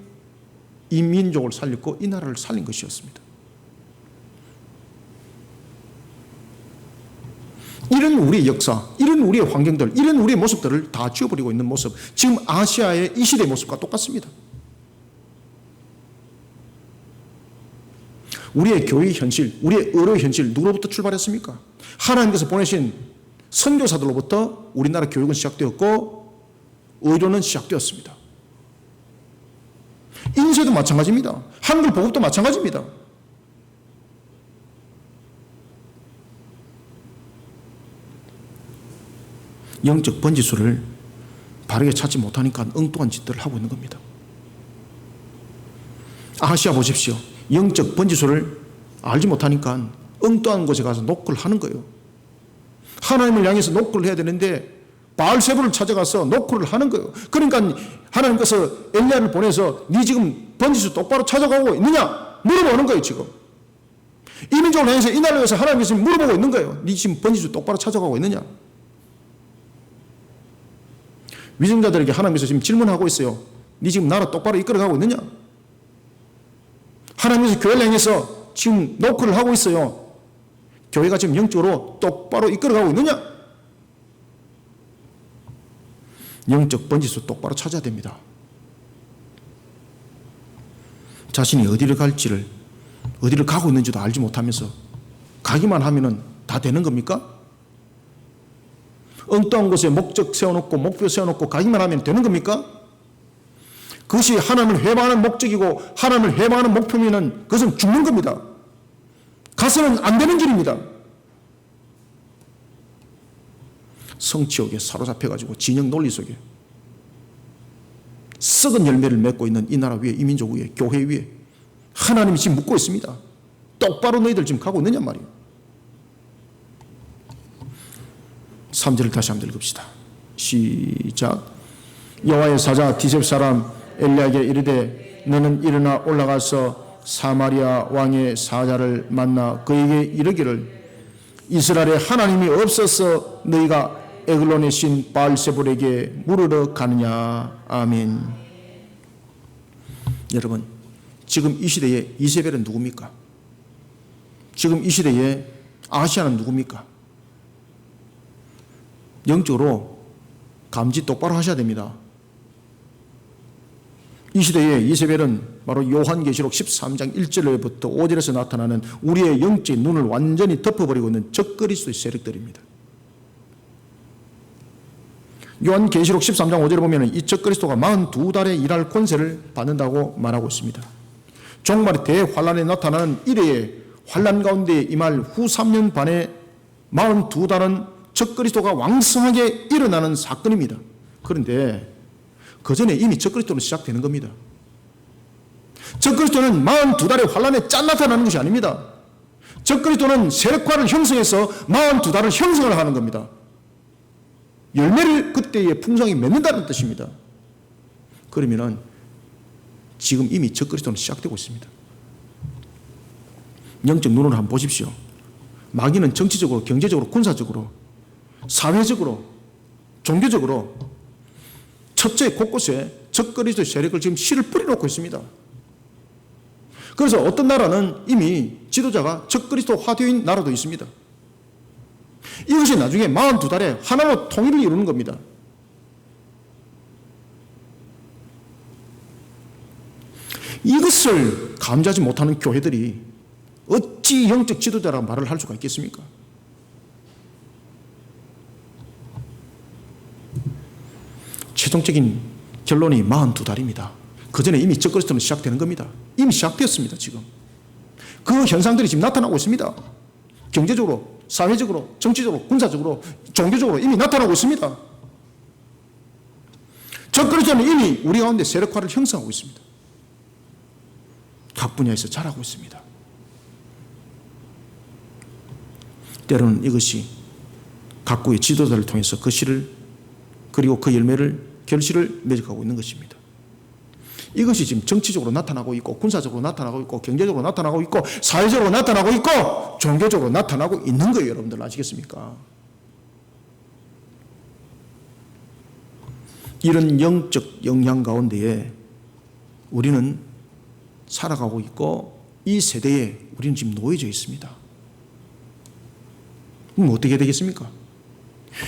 이 민족을 살렸고 이 나라를 살린 것이었습니다. 이런 우리의 역사, 이런 우리의 환경들, 이런 우리의 모습들을 다 지워버리고 있는 모습, 지금 아시아의 이 시대의 모습과 똑같습니다. 우리의 교회의 현실, 우리의 의료의 현실 누구로부터 출발했습니까? 하나님께서 보내신 선교사들로부터 우리나라 교육은 시작되었고 의료는 시작되었습니다. 인쇄도 마찬가지입니다. 한글 보급도 마찬가지입니다. 영적 번지수를 바르게 찾지 못하니까 엉뚱한 짓들을 하고 있는 겁니다. 아시아 보십시오. 영적 번지수를 알지 못하니까 엉뚱한 곳에 가서 노크를 하는 거예요. 하나님을 향해서 노크를 해야 되는데 바알세불을 찾아가서 노크를 하는 거예요. 그러니까 하나님께서 엘리야를 보내서 네 지금 번지수 똑바로 찾아가고 있느냐 물어보는 거예요. 지금 이 민족을 향해서 이 나라를 위해서 하나님께서 물어보고 있는 거예요. 네 지금 번지수 똑바로 찾아가고 있느냐. 위정자들에게 하나님께서 지금 질문하고 있어요. 네 지금 나라 똑바로 이끌어가고 있느냐. 하나님께서 교회를 향해서 지금 노크를 하고 있어요. 교회가 지금 영적으로 똑바로 이끌어가고 있느냐. 영적 번지수 똑바로 찾아야 됩니다. 자신이 어디를 갈지를 어디를 가고 있는지도 알지 못하면서 가기만 하면은 다 되는 겁니까? 엉뚱한 곳에 목적 세워놓고 목표 세워놓고 가기만 하면 되는 겁니까? 그것이 하나님을 회방하는 목적이고 하나님을 회방하는 목표면은 그것은 죽는 겁니다. 가서는 안 되는 길입니다. 성취욕에 사로잡혀가지고 진영 논리 속에 썩은 열매를 맺고 있는 이 나라 위에 이 민족 위에 교회 위에 하나님이 지금 묻고 있습니다. 똑바로 너희들 지금 가고 있느냐 말이에요. 3절을 다시 한번 읽읍시다. 시작. 여호와의 사자 디셉 사람 엘리야에게 이르되 너는 일어나 올라가서 사마리아 왕의 사자를 만나 그에게 이르기를 이스라엘에 하나님이 없어서 너희가 에글론의 신 바알세불에게 물으러 가느냐. 아멘. 여러분, 지금 이 시대에 이세벨은 누굽니까? 지금 이 시대에 아시아는 누굽니까? 영적으로 감지 똑바로 하셔야 됩니다. 이 시대에 이세벨은 바로 요한계시록 13장 1절부터 5절에서 나타나는 우리의 영적 눈을 완전히 덮어버리고 있는 적그리스도의 세력들입니다. 요한계시록 13장 5절에 보면 이 적그리스도가 42달에 일할 권세를 받는다고 말하고 있습니다. 종말의 대환란에 나타나는 이래의 환란 가운데 임할 후 3년 반에 42달은 적그리스도가 왕성하게 일어나는 사건입니다. 그런데 그 전에 이미 적그리스도는 시작되는 겁니다. 적그리스도는 42달의 환란에 짠 나타나는 것이 아닙니다. 적그리스도는 세력화를 형성해서 42달을 형성을 하는 겁니다. 열매를 그때의 풍성히 맺는다는 뜻입니다. 그러면은 지금 이미 적그리스도는 시작되고 있습니다. 영적 눈으로 한번 보십시오. 마귀는 정치적으로, 경제적으로, 군사적으로, 사회적으로, 종교적으로 첫째 곳곳에 적그리스도의 세력을 지금 씨를 뿌려놓고 있습니다. 그래서 어떤 나라는 이미 지도자가 적그리스도화되어인 나라도 있습니다. 이것이 나중에 42달에 하나로 통일을 이루는 겁니다. 이것을 감지하지 못하는 교회들이 어찌 영적 지도자라는 말을 할 수가 있겠습니까? 최종적인 결론이 42달입니다. 그 전에 이미 적그리스도는 시작되는 겁니다. 이미 시작되었습니다. 지금 그 현상들이 지금 나타나고 있습니다. 경제적으로, 사회적으로, 정치적으로, 군사적으로, 종교적으로 이미 나타나고 있습니다. 적그리스도는 이미 우리 가운데 세력화를 형성하고 있습니다. 각 분야에서 잘하고 있습니다. 때로는 이것이 각국의 지도자를 통해서 그 씨를, 그리고 그 열매를, 결실을 맺어가고 있는 것입니다. 이것이 지금 정치적으로 나타나고 있고, 군사적으로 나타나고 있고, 경제적으로 나타나고 있고, 사회적으로 나타나고 있고, 종교적으로 나타나고 있는 거예요. 여러분들 아시겠습니까? 이런 영적 영향 가운데에 우리는 살아가고 있고, 이 세대에 우리는 지금 놓여져 있습니다. 그럼 어떻게 되겠습니까?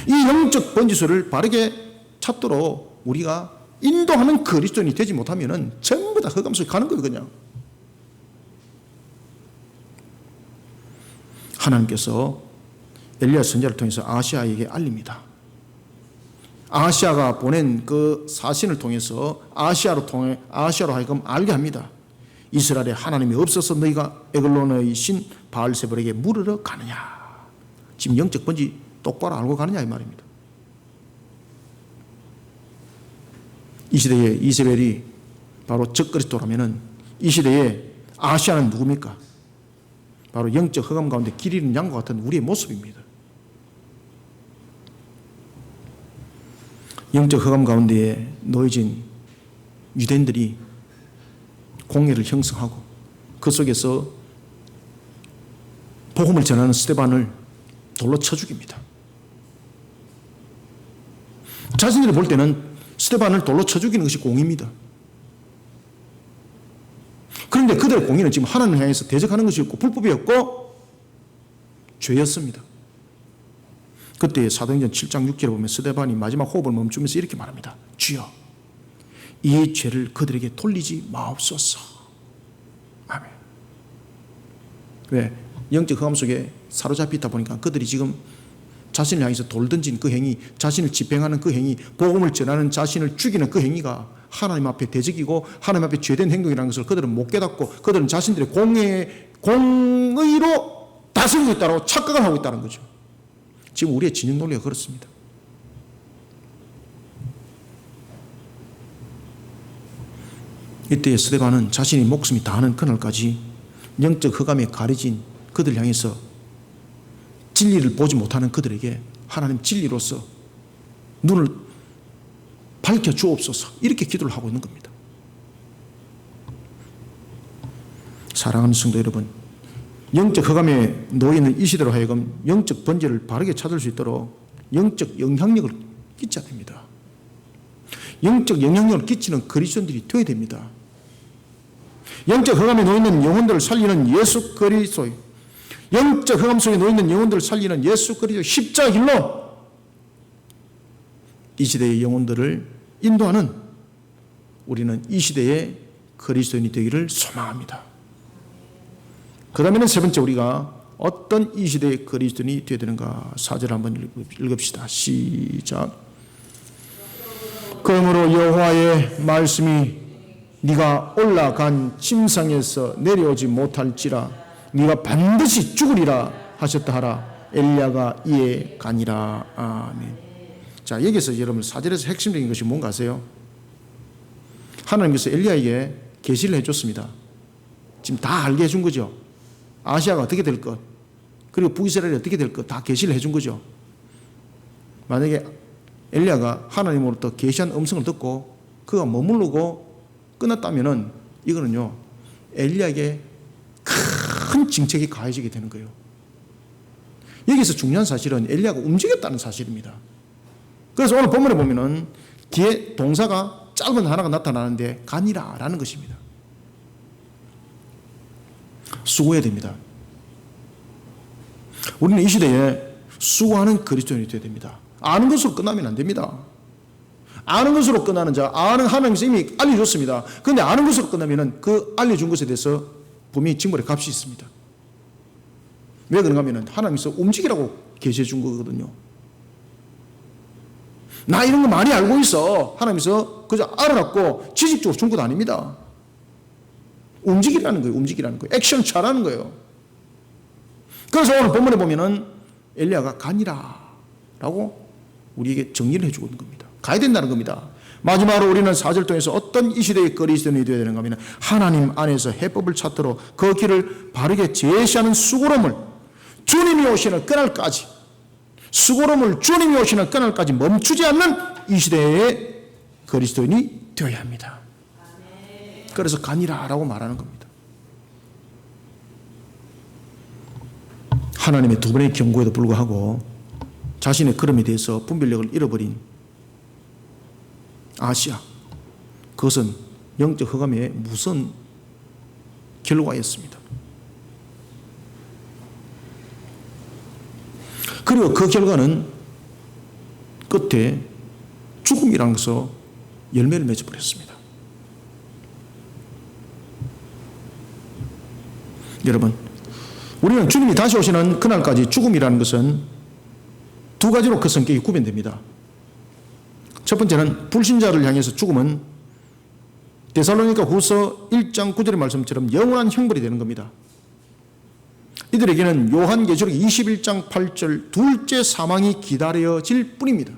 이 영적 번지수를 바르게 찾도록 우리가 인도하는 그리스도인이 되지 못하면 전부 다 흑암 속에 가는 거예요. 그냥 하나님께서 엘리야 선지자를 통해서 아시아에게 알립니다. 아시아가 보낸 그 사신을 통해서 아시아로 하여금 알게 합니다. 이스라엘에 하나님이 없어서 너희가 에글론의 신 바알세불에게 물으러 가느냐. 지금 영적 번지 똑바로 알고 가느냐 이 말입니다. 이 시대에 이세벨이 바로 적그리스도라면은 이 시대에 아시아는 누굽니까? 바로 영적 흑암 가운데 길 잃은 양과 같은 우리의 모습입니다. 영적 흑암 가운데에 놓여진 유대인들이 공예를 형성하고 그 속에서 복음을 전하는 스데반을 돌로 쳐 죽입니다. 자신들이 볼 때는 스데반을 돌로 쳐 죽이는 것이 공의입니다. 그런데 그들의 공의는 지금 하나님을 향해서 대적하는 것이었고 불법이었고 죄였습니다. 그때 사도행전 7장 6절에 보면 스데반이 마지막 호흡을 멈추면서 이렇게 말합니다. 주여, 이 죄를 그들에게 돌리지 마옵소서. 아멘. 왜? 영적 흑암 속에 사로잡혀 있다 보니까 그들이 지금 자신을 향해서 돌 던진 그 행위, 자신을 집행하는 그 행위, 복음을 전하는 자신을 죽이는 그 행위가 하나님 앞에 대적이고 하나님 앞에 죄된 행동이라는 것을 그들은 못 깨닫고 그들은 자신들의 공의로 다스리고 있다고 착각을 하고 있다는 거죠. 지금 우리의 진영 논리가 그렇습니다. 이때 스데반은 자신이 목숨이 다하는 그날까지 영적 흑암에 가려진 그들 향해서 진리를 보지 못하는 그들에게 하나님 진리로서 눈을 밝혀주옵소서 이렇게 기도를 하고 있는 겁니다. 사랑하는 성도 여러분, 영적 흑암에 놓여있는 이 시대로 하여금 영적 번제를 바르게 찾을 수 있도록 영적 영향력을 끼쳐야 됩니다. 영적 영향력을 끼치는 그리스도인들이 되어야 됩니다. 영적 흑암에 놓여있는 영혼들을 살리는 예수 그리스도, 영적 흑암 속에 놓여있는 영혼들을 살리는 예수 그리스도 십자가 길로 이 시대의 영혼들을 인도하는 우리는 이 시대의 그리스도인이 되기를 소망합니다. 그 다음에는 세 번째, 우리가 어떤 이 시대의 그리스도인이 되어야 되는가. 4절 한번 읽읍시다. 시작. 그러므로 여호와의 말씀이 네가 올라간 침상에서 내려오지 못할지라 네가 반드시 죽으리라 하셨다 하라. 엘리야가 이에 가니라. 아멘. 자, 여기서 여러분 4절에서 핵심적인 것이 뭔가 아세요? 하나님께서 엘리야에게 계시를 해줬습니다. 지금 다 알게 해준 거죠. 아시아가 어떻게 될 것, 그리고 북이스라엘이 어떻게 될 것 다 계시를 해준 거죠. 만약에 엘리야가 하나님으로부터 계시한 음성을 듣고 그가 머무르고 끝났다면은 이거는요, 엘리야에게 큰 징책이 가해지게 되는 거예요. 여기서 중요한 사실은 엘리야가 움직였다는 사실입니다. 그래서 오늘 본문에 보면은 뒤에 동사가 짧은 하나가 나타나는데 가니라 라는 것입니다. 수고해야 됩니다. 우리는 이 시대에 수고하는 그리스도인이 되어야 됩니다. 아는 것으로 끝나면 안 됩니다. 아는 것으로 끝나는 자, 아는 하나님께서 이미 알려줬습니다. 그런데 아는 것으로 끝나면 그 알려준 것에 대해서 분명히 징벌의 값이 있습니다. 왜 그런가 하면 하나님께서 움직이라고 계시해 준 거거든요. 나 이런 거 많이 알고 있어. 하나님께서 그저 알아갖고 지식적으로 준 것 아닙니다. 움직이라는 거예요. 움직이라는 거예요. 액션 차라는 거예요. 그래서 오늘 본문에 보면은 엘리야가 가니라 라고 우리에게 정리를 해주고 있는 겁니다. 가야 된다는 겁니다. 마지막으로 우리는 4절 통해서 어떤 이 시대의 그리스도인이 되어야 되는가 하면 하나님 안에서 해법을 찾도록 그 길을 바르게 제시하는 수고로움을 주님이 오시는 그날까지, 수고로움을 주님이 오시는 그날까지 멈추지 않는 이 시대의 그리스도인이 되어야 합니다. 그래서 가니라 라고 말하는 겁니다. 하나님의 두 번의 경고에도 불구하고 자신의 걸음에 대해서 분별력을 잃어버린 아시아, 그것은 영적 흑암의 무서운 결과였습니다. 그리고 그 결과는 끝에 죽음이라는 것으로 열매를 맺어버렸습니다. 여러분, 우리는 주님이 다시 오시는 그날까지 죽음이라는 것은 두 가지로 그 성격이 구별됩니다. 첫 번째는 불신자를 향해서 죽음은 데살로니가 후서 1장 9절의 말씀처럼 영원한 형벌이 되는 겁니다. 이들에게는 요한계시록 21장 8절 둘째 사망이 기다려질 뿐입니다.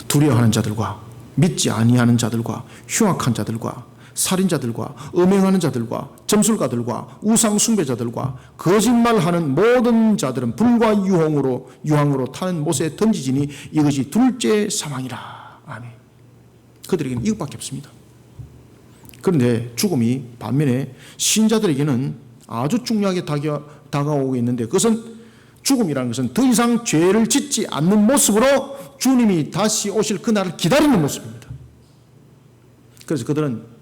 두려워하는 자들과 믿지 아니하는 자들과 흉악한 자들과 살인자들과 음행하는 자들과 점술가들과 우상 숭배자들과 거짓말하는 모든 자들은 불과 유황으로 타는 못에 던지지니 이것이 둘째 사망이라. 아멘. 그들에게는 이것밖에 없습니다. 그런데 죽음이 반면에 신자들에게는 아주 중요하게 다가오고 있는데, 그것은 죽음이라는 것은 더 이상 죄를 짓지 않는 모습으로 주님이 다시 오실 그날을 기다리는 모습입니다. 그래서 그들은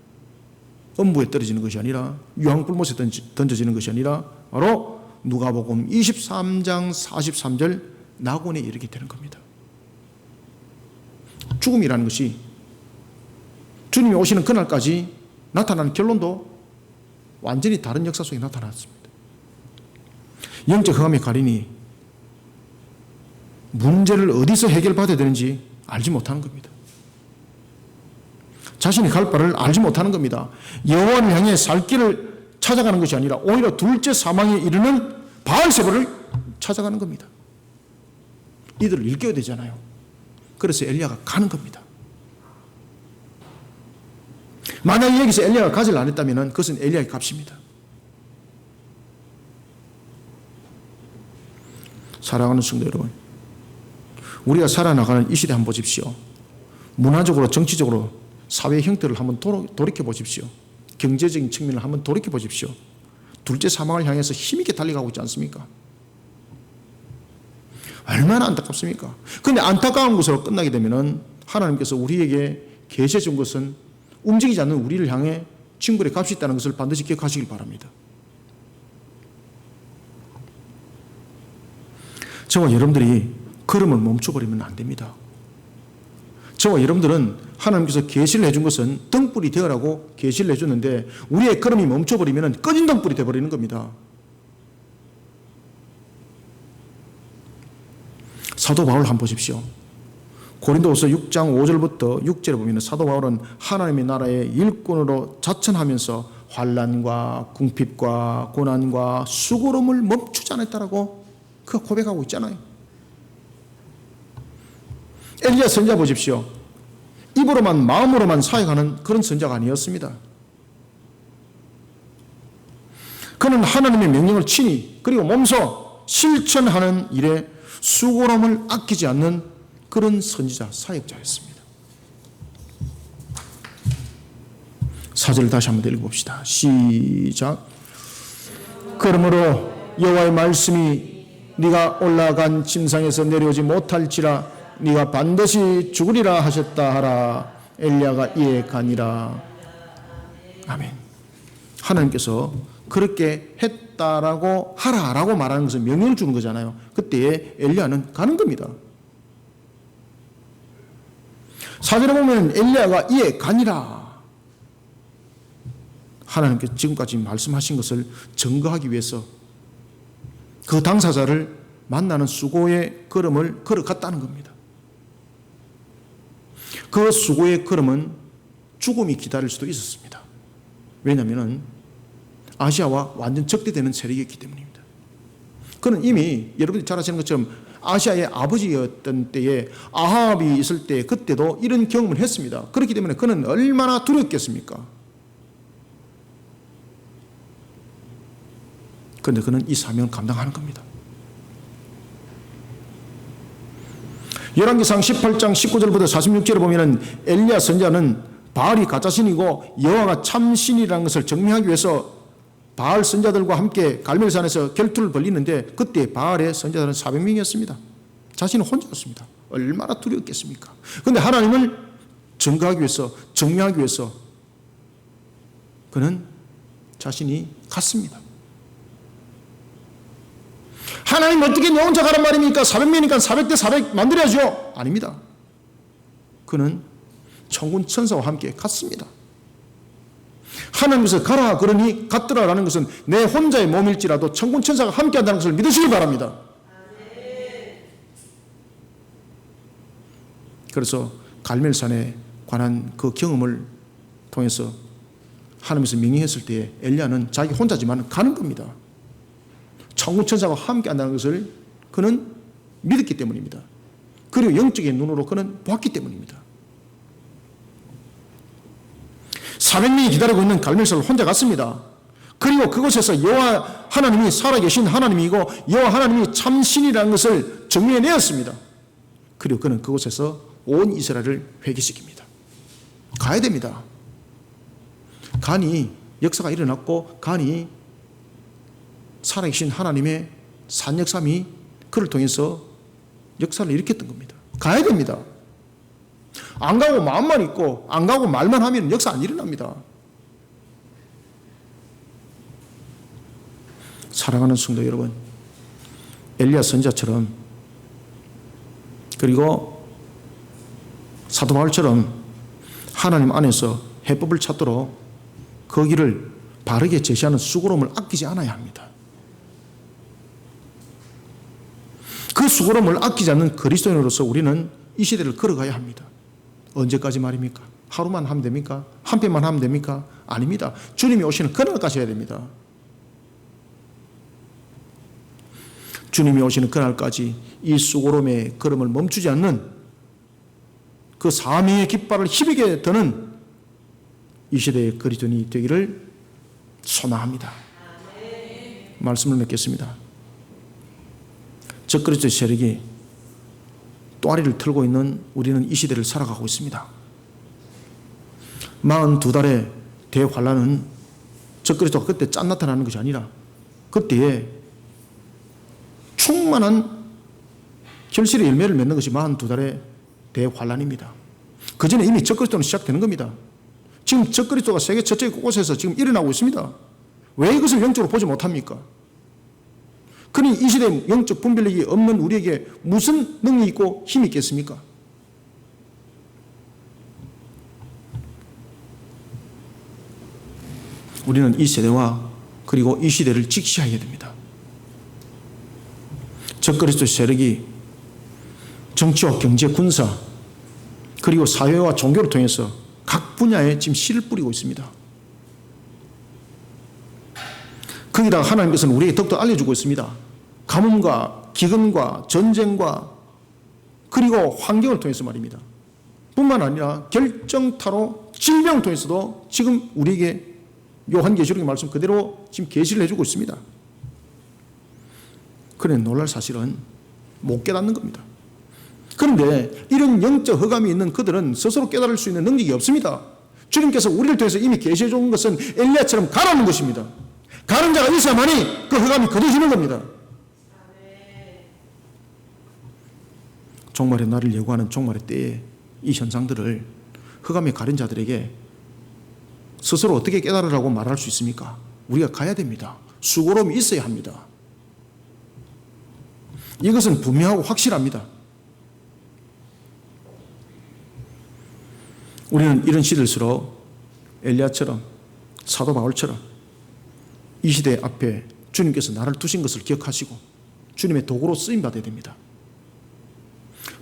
음부에 떨어지는 것이 아니라 유황불못에 던져지는 것이 아니라 바로 누가복음 23장 43절 낙원에 이르게 되는 겁니다. 죽음이라는 것이 주님이 오시는 그날까지 나타나는 결론도 완전히 다른 역사 속에 나타났습니다. 영적 흑암의 가린이 문제를 어디서 해결받아야 되는지 알지 못하는 겁니다. 자신이 갈 바를 알지 못하는 겁니다. 여호와를 향해 살 길을 찾아가는 것이 아니라 오히려 둘째 사망에 이르는 바알세바를 찾아가는 겁니다. 이들을 일깨워야 되잖아요. 그래서 엘리야가 가는 겁니다. 만약 여기서 엘리야가 가지를 안 했다면 그것은 엘리야의 값입니다. 사랑하는 성도 여러분, 우리가 살아나가는 이 시대 한번 보십시오. 문화적으로, 정치적으로 사회 형태를 한번 돌이켜 보십시오. 경제적인 측면을 한번 돌이켜 보십시오. 둘째 사망을 향해서 힘있게 달려가고 있지 않습니까? 얼마나 안타깝습니까? 그런데 안타까운 것으로 끝나게 되면은 하나님께서 우리에게 계시해 준 것은 움직이지 않는 우리를 향해 징벌의 값이 있다는 것을 반드시 기억하시길 바랍니다. 저와 여러분들이 걸음을 멈춰버리면 안 됩니다. 저와 여러분들은 하나님께서 계시를 해준 것은 등불이 되어라고 계시를 해줬는데 우리의 걸음이 멈춰버리면 꺼진 등불이 되어버리는 겁니다. 사도 바울 한번 보십시오. 고린도후서 6장 5절부터 6절에 보면 사도 바울은 하나님의 나라의 일꾼으로 자천하면서 환난과 궁핍과 고난과 수고름을 멈추지 않았다라고 그 고백하고 있잖아요. 엘리야 선지자 보십시오. 입으로만 마음으로만 사역하는 그런 선지자가 아니었습니다. 그는 하나님의 명령을 친히 그리고 몸소 실천하는 일에 수고로움을 아끼지 않는 그런 선지자 사역자였습니다. 4절 다시 한번 읽어봅시다. 시작. 그러므로 여호와의 말씀이 네가 올라간 침상에서 내려오지 못할지라 네가 반드시 죽으리라 하셨다 하라. 엘리야가 이에 가니라. 아멘. 하나님께서 그렇게 했다라고 하라라고 말하는 것은 명령을 주는 거잖아요. 그때에 엘리야는 가는 겁니다. 4절에 보면 엘리야가 이에 가니라. 하나님께서 지금까지 말씀하신 것을 증거하기 위해서 그 당사자를 만나는 수고의 걸음을 걸어갔다는 겁니다. 그 수고의 걸음은 죽음이 기다릴 수도 있었습니다. 왜냐하면 아시아와 완전 적대되는 세력이 있기 때문입니다. 그는 이미 여러분들이 잘 아시는 것처럼 아시아의 아버지였던 때에 아합이 있을 때 그때도 이런 경험을 했습니다. 그렇기 때문에 그는 얼마나 두렵겠습니까? 그런데 그는 이 사명을 감당하는 겁니다. 열왕기상 18장 19절부터 46절에 보면 엘리야 선지자는 바알이 가짜신이고 여호와가 참신이라는 것을 증명하기 위해서 바알 선지자들과 함께 갈멜산에서 결투를 벌이는데 그때 바알의 선지자들은 400명이었습니다. 자신은 혼자였습니다. 얼마나 두려웠겠습니까? 그런데 하나님을 증거하기 위해서 증명하기 위해서 그는 자신이 갔습니다. 하나님 어떻게 너 혼자 가란 말입니까? 400명이니까 400대 400 만들어야죠. 아닙니다. 그는 천군 천사와 함께 갔습니다. 하나님께서 가라 그러니 갔더라라는 것은 내 혼자의 몸일지라도 천군 천사가 함께 한다는 것을 믿으시기 바랍니다. 그래서 갈멜산에 관한 그 경험을 통해서 하나님께서 명령했을 때에 엘리야는 자기 혼자지만 가는 겁니다. 천군 천사가 함께 한다는 것을 그는 믿었기 때문입니다. 그리고 영적인 눈으로 그는 보았기 때문입니다. 400명이 기다리고 있는 갈멜산을 혼자 갔습니다. 그리고 그곳에서 여호와 하나님이 살아계신 하나님이고 여호와 하나님이 참신이라는 것을 증명해내었습니다. 그리고 그는 그곳에서 온 이스라엘을 회개시킵니다. 가야 됩니다. 간이 역사가 일어났고 간이 살아계신 하나님의 산역삼이 그를 통해서 역사를 일으켰던 겁니다. 가야 됩니다. 안 가고 마음만 있고 안 가고 말만 하면 역사 안 일어납니다. 사랑하는 성도 여러분, 엘리야 선지자처럼 그리고 사도 바울처럼 하나님 안에서 해법을 찾도록 그 길을 바르게 제시하는 수고로움을 아끼지 않아야 합니다. 그 수고로움을 아끼지 않는 그리스도인으로서 우리는 이 시대를 걸어가야 합니다. 언제까지 말입니까? 하루만 하면 됩니까? 한 편만 하면 됩니까? 아닙니다. 주님이 오시는 그날까지 해야 됩니다. 주님이 오시는 그날까지 이 수고로움의 걸음을 멈추지 않는 그 사명의 깃발을 힘있게 드는 이 시대의 그리스도인이 되기를 소망합니다. 말씀을 맺겠습니다. 적그리스도의 세력이 또아리를 틀고 있는 우리는 이 시대를 살아가고 있습니다. 42달의 대환란은 적그리스도가 그때 짠 나타나는 것이 아니라 그때에 충만한 결실의 열매를 맺는 것이 42달의 대환란입니다. 그 전에 이미 적그리스도는 시작되는 겁니다. 지금 적그리스도가 세계 저쪽 곳곳에서 지금 일어나고 있습니다. 왜 이것을 영적으로 보지 못합니까? 그러니 이 시대에 영적 분별력이 없는 우리에게 무슨 능력이 있고 힘이 있겠습니까? 우리는 이 세대와 그리고 이 시대를 직시해야 됩니다. 적그리스도 세력이 정치와 경제, 군사 그리고 사회와 종교를 통해서 각 분야에 지금 씨를 뿌리고 있습니다. 거기다가 하나님께서는 우리에게 더욱더 알려주고 있습니다. 가뭄과 기근과 전쟁과 그리고 환경을 통해서 말입니다. 뿐만 아니라 결정타로 질병을 통해서도 지금 우리에게 요한계시록의 말씀 그대로 지금 계시를 해주고 있습니다. 그런데 놀랄 사실은 못 깨닫는 겁니다. 그런데 이런 영적 허감이 있는 그들은 스스로 깨달을 수 있는 능력이 없습니다. 주님께서 우리를 통해서 이미 계시해 준 것은 엘리야처럼 가라는 것입니다. 가는 자가 있어야만이 그 허감이 거둬지는 겁니다. 종말의 날을 예고하는 종말의 때에 이 현상들을 흑암에 가린 자들에게 스스로 어떻게 깨달으라고 말할 수 있습니까? 우리가 가야 됩니다. 수고로움이 있어야 합니다. 이것은 분명하고 확실합니다. 우리는 이런 시대일수록 엘리야처럼 사도 바울처럼 이 시대 앞에 주님께서 나를 두신 것을 기억하시고 주님의 도구로 쓰임받아야 됩니다.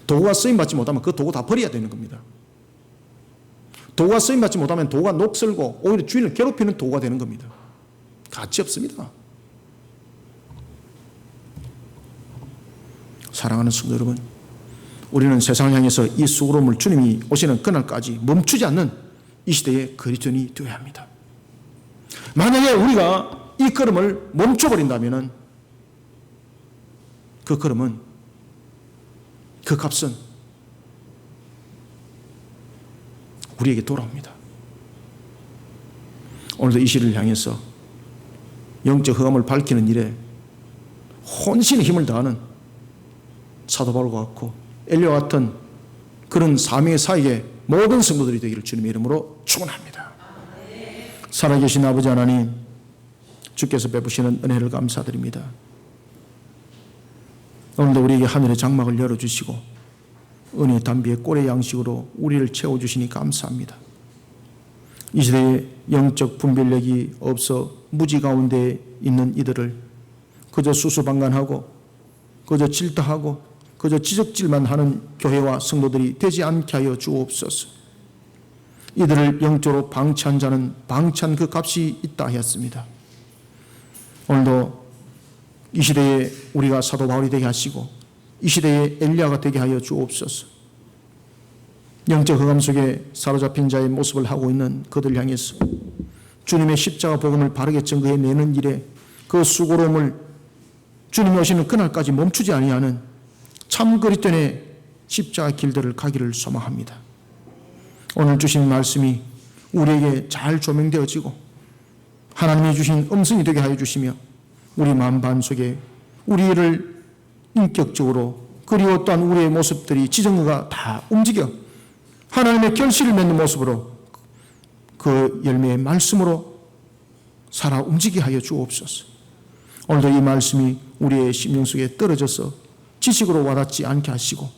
도구가 쓰임받지 못하면 그 도구 다 버려야 되는 겁니다. 도구가 쓰임받지 못하면 도구가 녹슬고 오히려 주인을 괴롭히는 도구가 되는 겁니다. 가치 없습니다. 사랑하는 성도 여러분, 우리는 세상을 향해서 이 수고로움을 주님이 오시는 그날까지 멈추지 않는 이 시대의 그리스도인이 되어야 합니다. 만약에 우리가 이 걸음을 멈춰버린다면 그 걸음은, 그 값은 우리에게 돌아옵니다. 오늘도 이 시를 향해서 영적 흑암을 밝히는 일에 혼신의 힘을 다하는 사도 바울과 같고 엘리야와 같은 그런 사명의 사이에 모든 성도들이 되기를 주님의 이름으로 축원합니다. 살아계신 아버지 하나님, 주께서 베푸시는 은혜를 감사드립니다. 오늘도 우리에게 하늘의 장막을 열어주시고 은혜의 담비의 꼴의 양식으로 우리를 채워주시니 감사합니다. 이 시대에 영적 분별력이 없어 무지 가운데 있는 이들을 그저 수수방관하고 그저 질타하고 그저 지적질만 하는 교회와 성도들이 되지 않게 하여 주옵소서. 이들을 영적으로 방치한 자는 방치한 그 값이 있다 하였습니다. 오늘도 이 시대에 우리가 사도 바울이 되게 하시고 이 시대에 엘리야가 되게 하여 주옵소서. 영적 흑암 속에 사로잡힌 자의 모습을 하고 있는 그들 향해서 주님의 십자가 복음을 바르게 증거해 내는 일에 그 수고로움을 주님이 오시는 그날까지 멈추지 아니하는 참 그리스도인의 십자가 길들을 가기를 소망합니다. 오늘 주신 말씀이 우리에게 잘 조명되어지고 하나님이 주신 음성이 되게 하여 주시며 우리 마음 속에 우리를 인격적으로 그리고 또한 우리의 모습들이 지정과 다 움직여 하나님의 결실을 맺는 모습으로 그 열매의 말씀으로 살아 움직이게 하여 주옵소서. 오늘도 이 말씀이 우리의 심령 속에 떨어져서 지식으로 와닿지 않게 하시고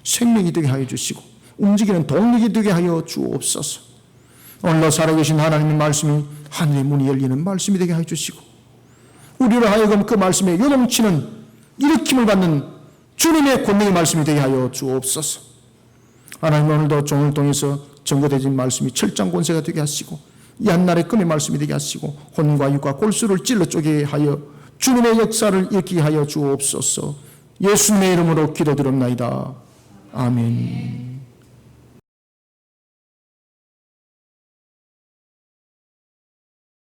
생명이 되게 하여 주시고 움직이는 동력이 되게 하여 주옵소서. 오늘도 살아계신 하나님의 말씀이 하늘의 문이 열리는 말씀이 되게 하여 주시고 우리로 하여금 그 말씀에 요동치는 일으킴을 받는 주님의 권능의 말씀이 되게 하여 주옵소서. 하나님, 오늘도 종을 통해서 증거되진 말씀이 철장 권세가 되게 하시고 이 한날의 금의 말씀이 되게 하시고 혼과 육과 골수를 찔러 쪼개게 하여 주님의 역사를 일으키게 하여 주옵소서. 예수님의 이름으로 기도드렸나이다. 아멘.